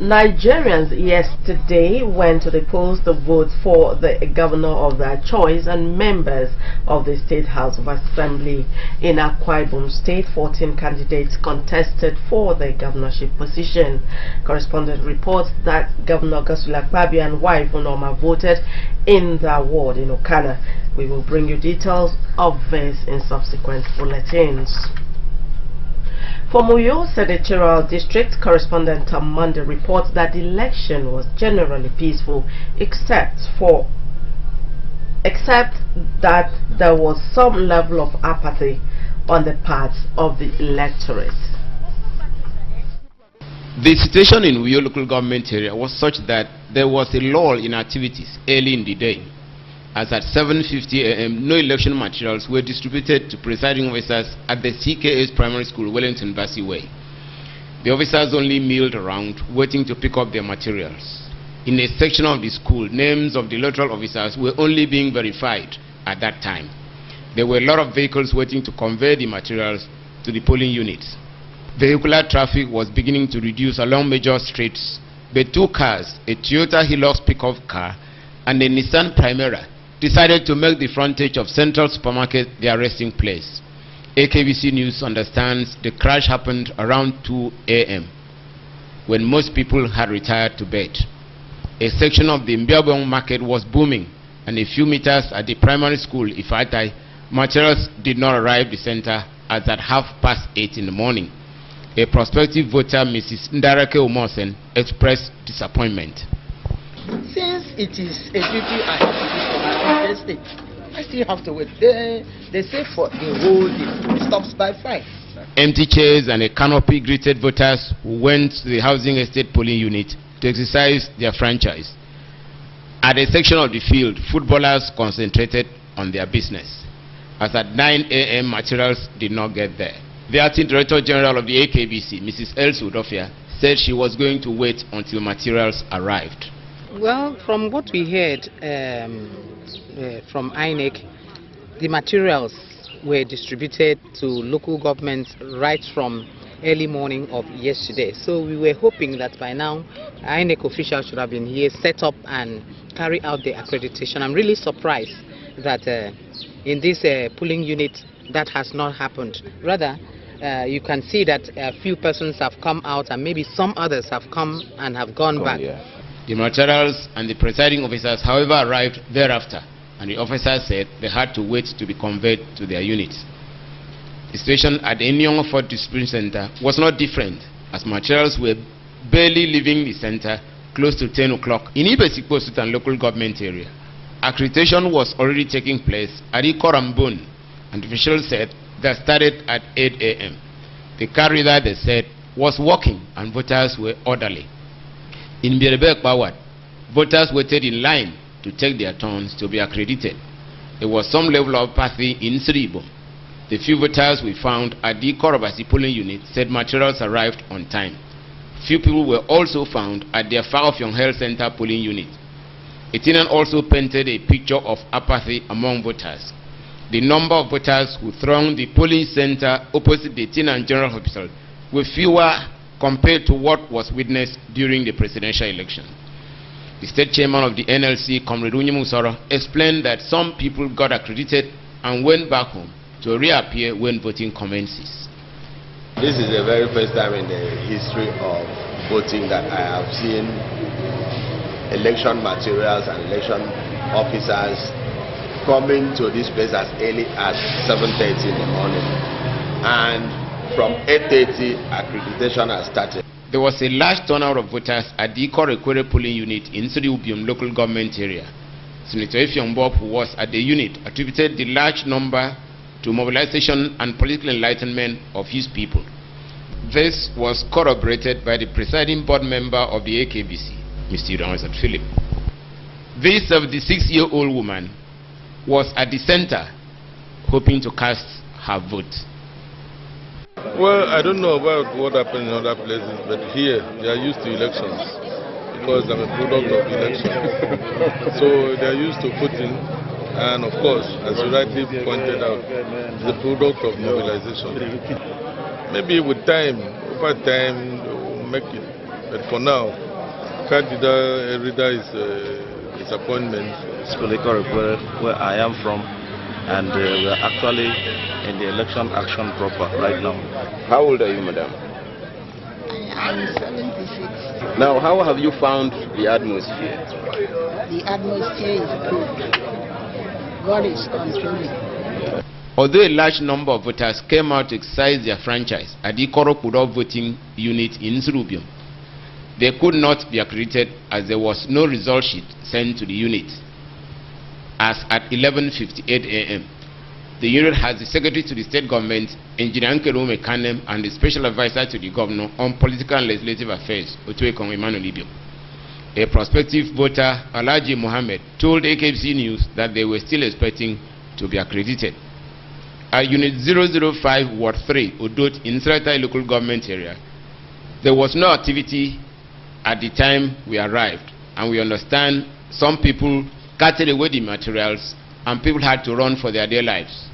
Nigerians yesterday went to the polls to vote for the governor of their choice and members of the State House of Assembly. In Akwa Ibom State, 14 candidates contested for the governorship position. Correspondent reports that Governor Godswill Akpabio and wife Unoma voted in their ward in Okana. We will bring you details of this in subsequent bulletins. From Uyo Senatorial District, correspondent Monday reports that the election was generally peaceful, except that there was some level of apathy on the parts of the electorate. The situation in Uyo local government area was such that there was a lull in activities early in the day, as at 7:50 a.m. no election materials were distributed to presiding officers at the CKA's primary school, Wellington Bassey Way. The officers only milled around, waiting to pick up their materials. In a section of the school, names of the electoral officers were only being verified at that time. There were a lot of vehicles waiting to convey the materials to the polling units. Vehicular traffic was beginning to reduce along major streets, but two cars, a Toyota Hilux pickup car and a Nissan Primera, decided to make the frontage of Central Supermarket their resting place. AKBC News understands the crash happened around 2 a.m. when most people had retired to bed. A section of the Mbiabong market was booming, and a few meters at the primary school, Ifatai, materials did not arrive the center as at 8:30 in the morning. A prospective voter, Mrs. Ndarake Omosen, expressed disappointment. Since it is a duty I have to do for my own state, I still have to wait. They say for the whole day, it stops by 5. Empty chairs and a canopy greeted voters who went to the housing estate polling unit to exercise their franchise. At a section of the field, footballers concentrated on their business, as at 9 a.m. materials did not get there. The acting director general of the AKBC, Mrs. Elsie Udofia, said she was going to wait until materials arrived. Well, from what we heard from INEC, the materials were distributed to local governments right from early morning of yesterday. So we were hoping that by now INEC officials should have been here, set up and carry out the accreditation. I'm really surprised that in this polling unit that has not happened. Rather, you can see that a few persons have come out and maybe some others have come and have gone back. Yeah. The materials and the presiding officers, however, arrived thereafter, and the officers said they had to wait to be conveyed to their units. The situation at the Nyong Fort Distribution Center was not different, as materials were barely leaving the center close to 10 o'clock. In Ibesikpo Sultan local government area, accreditation was already taking place at Ikorambun, and the officials said that started at 8 a.m. The car reader, they said, was working and voters were orderly. In Birebek Bawad, voters waited in line to take their turns to be accredited. There was some level of apathy in Sribo. The few voters we found at the Korobasi polling unit said materials arrived on time. Few people were also found at the Farofyong Health Center polling unit. A tenant also painted a picture of apathy among voters. The number of voters who thronged the polling center opposite the tenant general hospital were fewer compared to what was witnessed during the presidential election. The state chairman of the NLC, Comrade Unyimusoro, explained that some people got accredited and went back home to reappear when voting commences. This is the very first time in the history of voting that I have seen election materials and election officers coming to this place as early as 7:30 in the morning. And from 8:30, accreditation has started. There was a large turnout of voters at the Ikorekwere polling unit in Suriubium local government area. Senator Effiong Bob, who was at the unit, attributed the large number to mobilization and political enlightenment of his people. This was corroborated by the presiding board member of the AKBC, Mr. Ironizat Philip. This 76-year-old woman was at the center hoping to cast her vote. Well, I don't know about what happened in other places, but here they are used to elections because I'm a product of election. So they are used to voting, and of course, as you rightly pointed out, it's a product of mobilization. Maybe with time, over time, we'll make it. But for now, card reader is disappointment. It's political where I am from, and we are actually in the election action proper right now. How old are you, madam? I am 76. Now, how have you found the atmosphere? The atmosphere is good. God is controlling. Although a large number of voters came out to exercise their franchise at the Ikoro voting unit in Surubium, they could not be accredited as there was no result sheet sent to the unit. As at 11:58 a.m., the unit has the Secretary to the State Government, Engineer Nkerume Kanem, and the Special Advisor to the Governor on Political and Legislative Affairs, Otuekong Emmanuel Ibio. A prospective voter, Alaji Mohammed, told AKBC News that they were still expecting to be accredited. At Unit 005, Ward 3, Odot, in Sratai local government area, there was no activity at the time we arrived, and we understand some people carted away the materials and people had to run for their dear lives.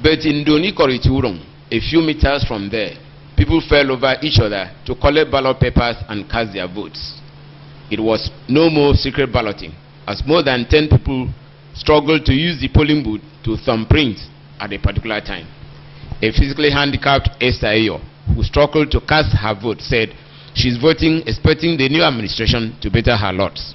But in Doni Koriturong, a few meters from there, people fell over each other to collect ballot papers and cast their votes. It was no more secret balloting, as more than 10 people struggled to use the polling booth to thumbprint at a particular time. A physically handicapped Esther Ayo, who struggled to cast her vote, said she's voting expecting the new administration to better her lots.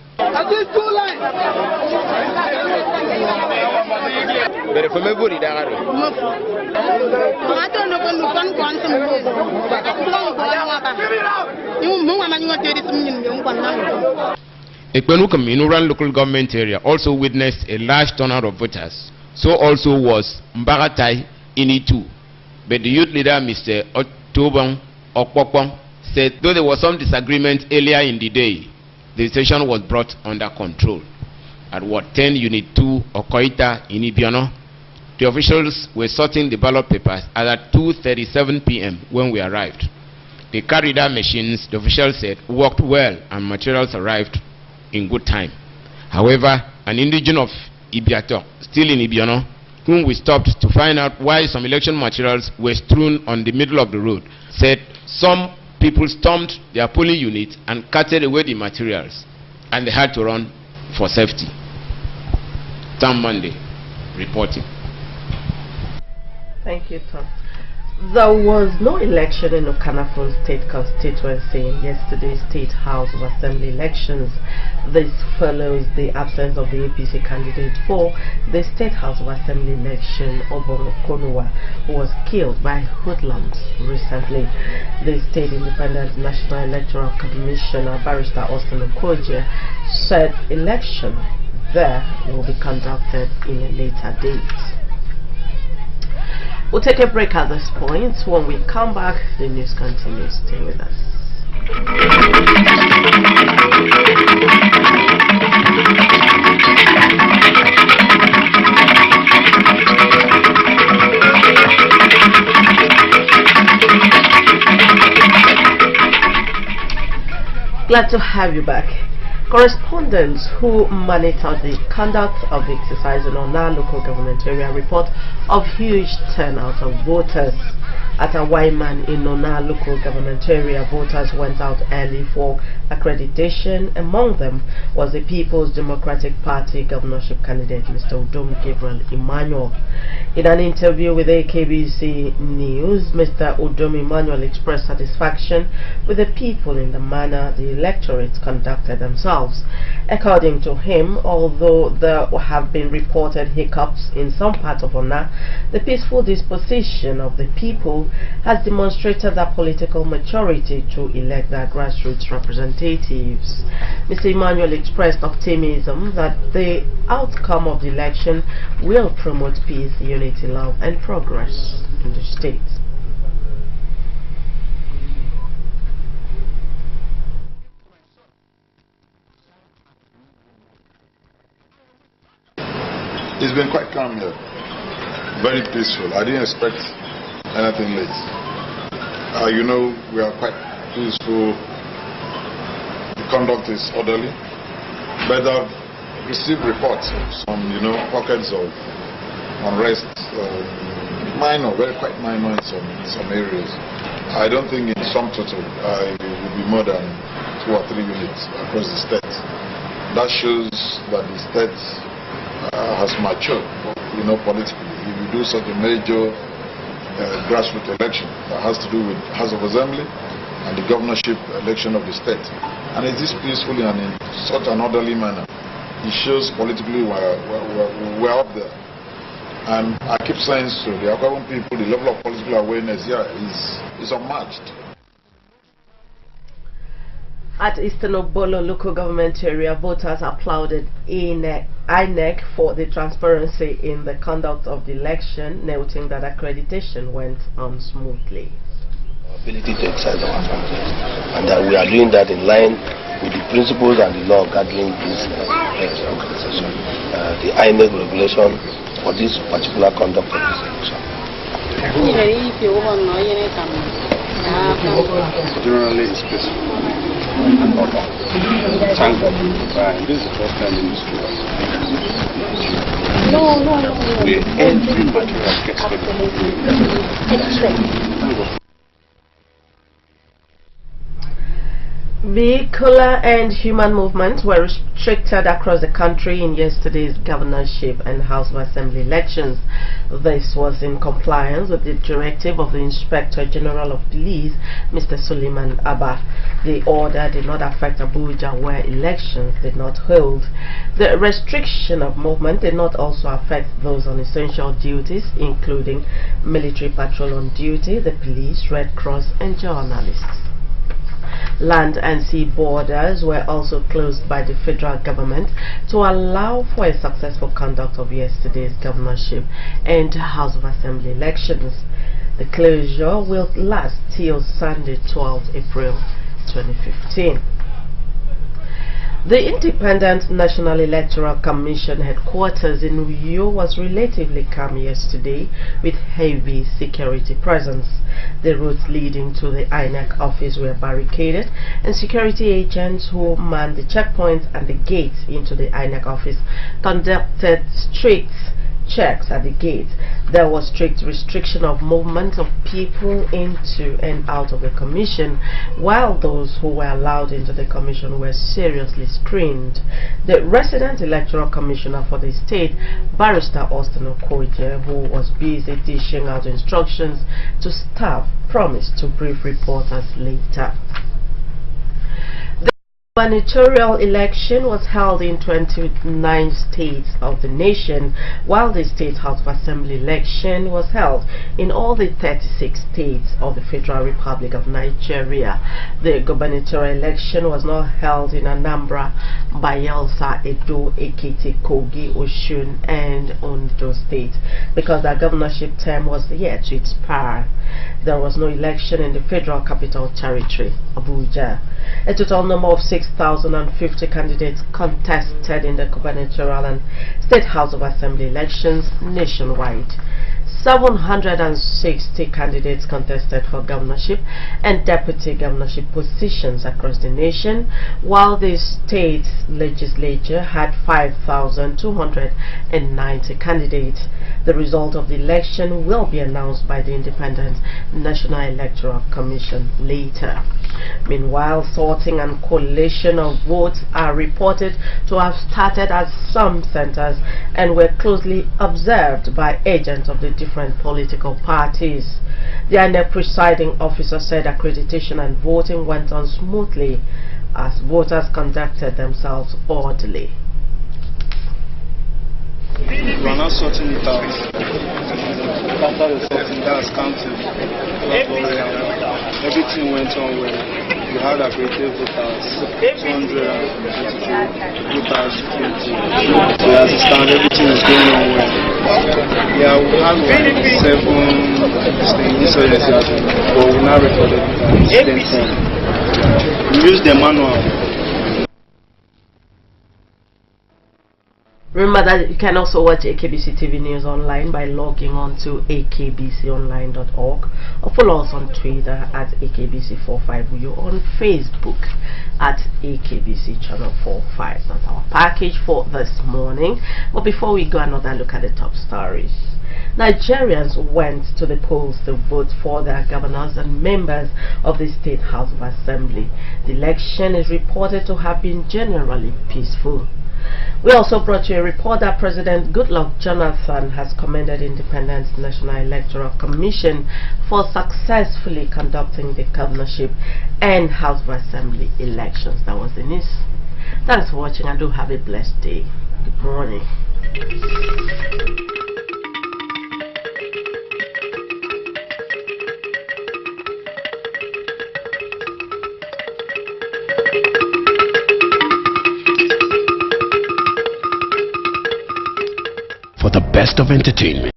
Ekpenukum in Ural local government area also witnessed a large turnout of voters. So also was Mbagatai Initu. But the youth leader, Mr. Otobong Okpokpong, said though there was some disagreement earlier in the day, the situation was brought under control. At Ward 10, Unit 2, Okoita in Ibiano, the officials were sorting the ballot papers at 2:37 p.m. when we arrived. The card reader machines, the officials said, worked well and materials arrived in good time. However, an indigene of Ibiato, still in Ibiano, whom we stopped to find out why some election materials were strewn on the middle of the road, said some people stormed their polling unit and carted away the materials, and they had to run for safety. Tom Monday, reporting. Thank you, Tom. There was no election in Okanafon State constituency in yesterday's State House of Assembly elections. This follows the absence of the APC candidate for the State House of Assembly election, Obon Okonua, who was killed by hoodlums recently. The State Independent National Electoral Commissioner, Barrister Austin Okoje, said election there will be conducted in a later date. We'll take a break at this point. When we come back, the news continues. Stay with us. Glad to have you back. Correspondents who monitor the conduct of the exercise in our local government area report of huge turnout of voters. At a Waiman in Nona local government area, voters went out early for accreditation. Among them was the People's Democratic Party governorship candidate, Mr. Udom Gabriel Emmanuel. In an interview with AKBC News, Mr. Udom Emmanuel expressed satisfaction with the people in the manner the electorates conducted themselves. According to him, although there have been reported hiccups in some parts of Ona, the peaceful disposition of the people has demonstrated their political maturity to elect their grassroots representatives. Mr. Emmanuel expressed optimism that the outcome of the election will promote peace, unity, love, and progress in the state. It's been quite calm here, very peaceful. I didn't expect anything late. You know, we are quite peaceful. The conduct is orderly, but I've received reports of some, pockets of unrest, minor, quite minor in some areas. I don't think in sum total it will be more than 2 or 3 units across the state. That shows that the state has matured, politically. If you do such a major grassroots election that has to do with House of Assembly and the governorship election of the state, and it is peacefully and in such an orderly manner, it shows politically we're up there. And I keep saying so, the Akwa Ibom people, the level of political awareness here is unmatched. At Eastern Obolo local government area, voters applauded INEC for the transparency in the conduct of the election, noting that accreditation went on smoothly. Ability to exercise our functions, and that we are doing that in line with the principles and the law governing this organization, the INEC regulation for this particular conduct of this election. Generally, it's peaceful and order. Thank God. This is the first time in history. Where every material gets ready. Vehicular and human movements were restricted across the country in yesterday's governorship and House of Assembly elections. This was in compliance with the directive of the Inspector General of Police, Mr. Suleiman Abba. The order did not affect Abuja, where elections did not hold. The restriction of movement did not also affect those on essential duties, including military patrol on duty, the police, Red Cross, and journalists. Land and sea borders were also closed by the federal government to allow for a successful conduct of yesterday's governorship and House of Assembly elections. The closure will last till Sunday, 12th April 2015. The Independent National Electoral Commission headquarters in Uyo was relatively calm yesterday with heavy security presence. The roads leading to the INEC office were barricaded, and security agents who manned the checkpoints and the gates into the INEC office conducted strict checks at the gate. There was strict restriction of movement of people into and out of the commission, while those who were allowed into the commission were seriously screened. The resident electoral commissioner for the state, Barrister Austin Okoje, who was busy dishing out instructions to staff, promised to brief reporters later. The gubernatorial election was held in 29 states of the nation, while the State House of Assembly election was held in all the 36 states of the Federal Republic of Nigeria. The gubernatorial election was not held in Anambra, Bayelsa, Edo, Ekiti, Kogi, Osun, and Ondo states because their governorship term was yet to expire. There was no election in the Federal Capital Territory, Abuja. A total number of 6,050 candidates contested in the gubernatorial and State House of Assembly elections nationwide. 760 candidates contested for governorship and deputy governorship positions across the nation, while the state legislature had 5,290 candidates. The result of the election will be announced by the Independent National Electoral Commission later. Meanwhile, sorting and collation of votes are reported to have started at some centers and were closely observed by agents of the different political parties. The INEC presiding officer said accreditation and voting went on smoothly as voters conducted themselves orderly. We are not sorting it out. After the sorting, that's counting. Everything went on well. We had accredited voters, 222 voters, 20. So as it stands, everything is going on well. Yeah, we had 7 insurgencies, but we now recorded them. We use the manual. Remember that you can also watch AKBC TV News online by logging on to akbconline.org or follow us on Twitter at AKBC45, on Facebook at AKBC Channel 45. That's our package for this morning. But before we go, another look at the top stories. Nigerians went to the polls to vote for their governors and members of the State House of Assembly. The election is reported to have been generally peaceful. We also brought you a report that President Goodluck Jonathan has commended Independent National Electoral Commission for successfully conducting the governorship and House of Assembly elections. That was the news. Thanks for watching and do have a blessed day. Good morning. For the best of entertainment,